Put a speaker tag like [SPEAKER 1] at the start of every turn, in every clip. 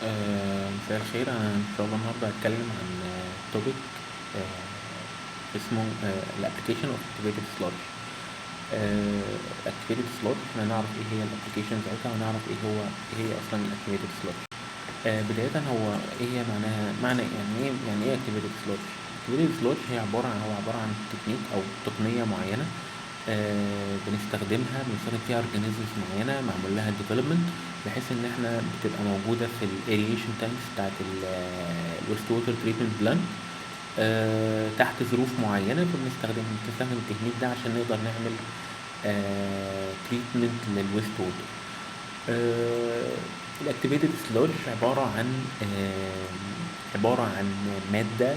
[SPEAKER 1] مساء الخير. أنا إن شاء الله النهاردة هتكلم عن توبيك اسمه الابلكيشن اوف activated sludge. activated sludge احنا نعرف ايه هي الابلكيشن بتاعتها ونعرف ايه هي اصلا activated sludge. بداية ايه هي معنى يعني ايه activated sludge. activated sludge هي عبارة عن تكنيك او تقنية معينة بنستخدم فيها اورجانيزمز معينة معمول لها development بحيث ان احنا بتبقى موجودة في الايريشن تانكس بتاعت الويست ووتر تريتمنت بلان تحت ظروف معينة. بنستخدم التكنيك ده عشان نقدر نعمل تريتمنت للويست ووتر. الاكتيفيتد سلودج عبارة عن مادة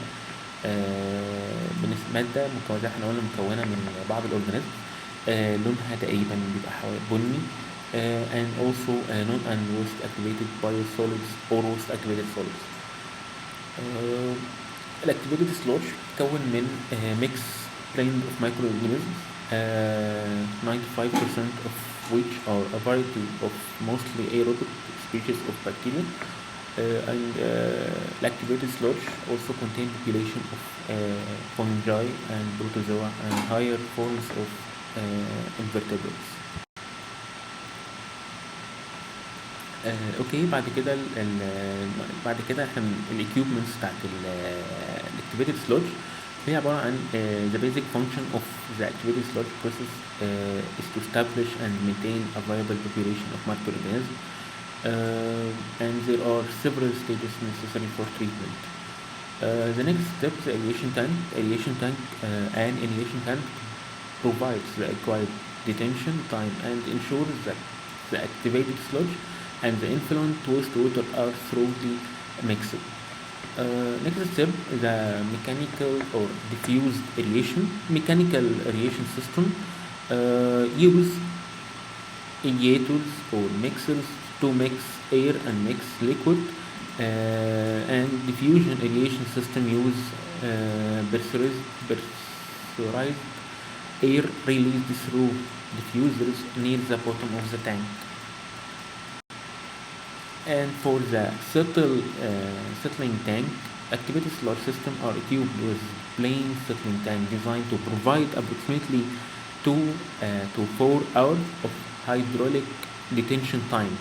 [SPEAKER 1] مادة مكونة احنا قلنا مكونة من بعض الاورجانيزم لونها تقريبا بيبقى حوالي بني and also non and waste activated biosolids or waste activated solids. الاكتيفيتد سلودج بتتكون من mix blend of microorganisms 95% of which are a variety of mostly aerobic species of bacteria. And activated sludge also contain population of fungi and protozoa and higher forms of invertebrates. اوكي، بعد كده احنا الاكيوبمنتس بتاعت الاكتيفيتد سلودج هي عبارة عن the basic function of the activated sludge process is to establish and maintain a viable population of microorganisms. And there are several stages necessary for treatment. The next step, the aeration tank. An aeration tank provides the required detention time and ensures that the activated sludge and the influent wastewater are thoroughly mixed. Next step, the mechanical or diffused aeration. Mechanical aeration system use aerators or mixers to mix air and mix liquid, and diffusion aeration system use pressurized air released through diffusers near the bottom of the tank. And for the settling tank, activated sludge system are equipped with plain settling tank designed to provide approximately 2 to 4 hours of hydraulic detention time.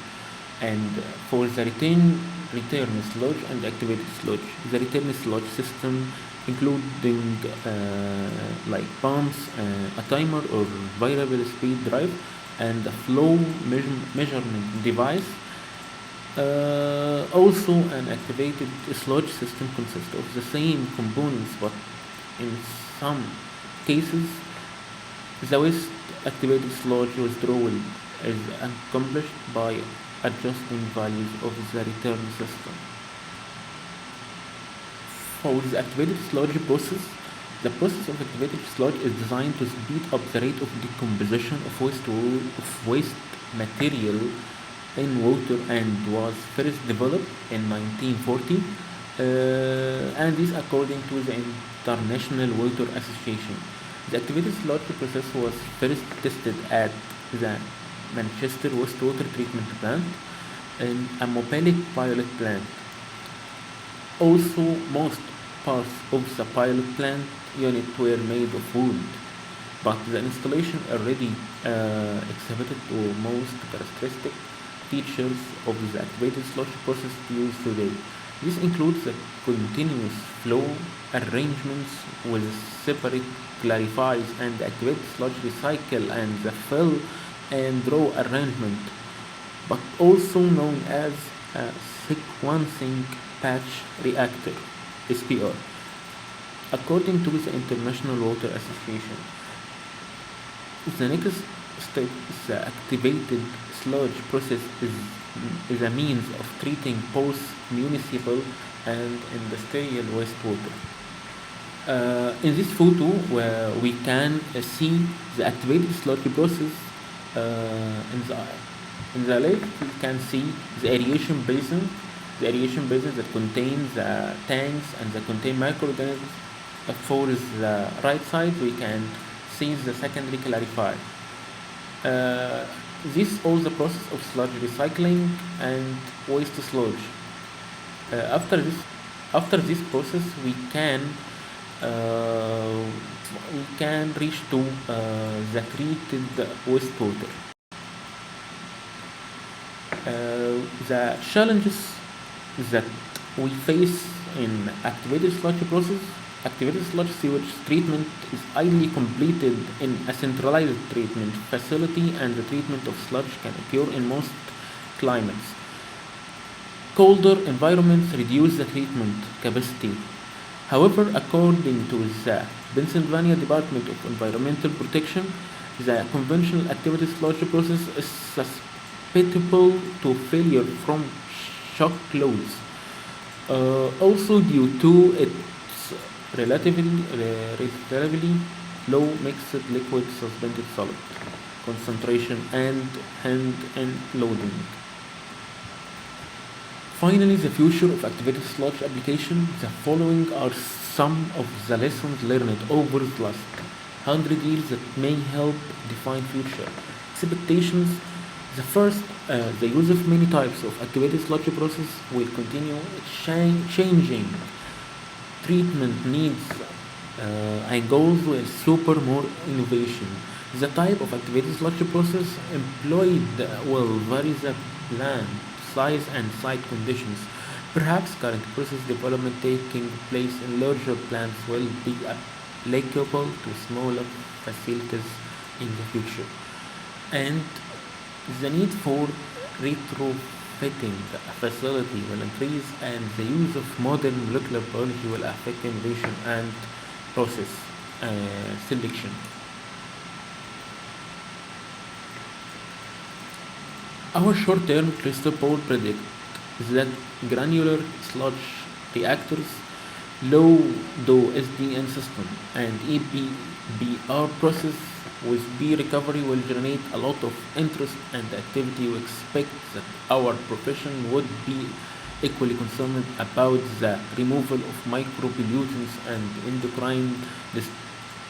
[SPEAKER 1] And for the return sludge and activated sludge, the return sludge system including like pumps, a timer or variable speed drive, and a flow measurement device. Also, an activated sludge system consists of the same components, but in some cases the waste activated sludge withdrawal is accomplished by adjusting values of the return system. For the activated sludge process, the process of activated sludge is designed to speed up the rate of decomposition of waste material in water and was first developed in 1940, and this according to the International Water Association. The activated sludge process was first tested at the Manchester wastewater treatment plant and a Mopelic pilot plant. Also, most parts of the pilot plant unit were made of wood, but the installation already exhibited the most characteristic features of the activated sludge process used today. This includes the continuous flow arrangements with separate clarifiers and the activated sludge recycle and the fill and draw arrangement, but also known as a sequencing patch reactor (SPR). According to the International Water Association, the next step is the activated sludge process is a means of treating both municipal and industrial wastewater. In this photo, we can see the activated sludge process. In the left, we can see the aeration basin. The aeration basin that contains the tanks and that contain microorganisms. For the right side, we can see the secondary clarifier. This is all the process of sludge recycling and waste sludge. After this process, uh, we can reach to the treated wastewater. The challenges that we face in activated sludge sewage treatment is ideally completed in a centralized treatment facility, and the treatment of sludge can occur in most climates. Colder environments reduce the treatment capacity. However, according to the Pennsylvania Department of Environmental Protection, the conventional activated sludge process is susceptible to failure from shock loads. Also, due to its relatively low mixed liquid suspended solid concentration and hand-in loading. Finally, the future of activated sludge application. The following are some of the lessons learned over the last 100 years that may help define future expectations. The first, the use of many types of activated sludge process will continue changing treatment needs and goals will super more innovation. The type of activated sludge process employed will vary the plant size and site conditions. Perhaps current process development taking place in larger plants will be applicable to smaller facilities in the future. And the need for retrofitting a facility will increase, and the use of modern molecular biology will affect innovation and process selection. Our short-term crystal ball predicts that granular sludge reactors, low dose SDN system, and EPBR process with B recovery will generate a lot of interest and activity. We expect that our profession would be equally concerned about the removal of micropollutants and endocrine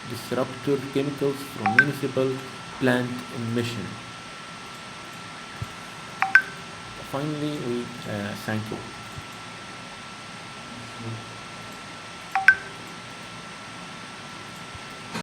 [SPEAKER 1] disruptor chemicals from municipal plant emission. Finally, we thank you.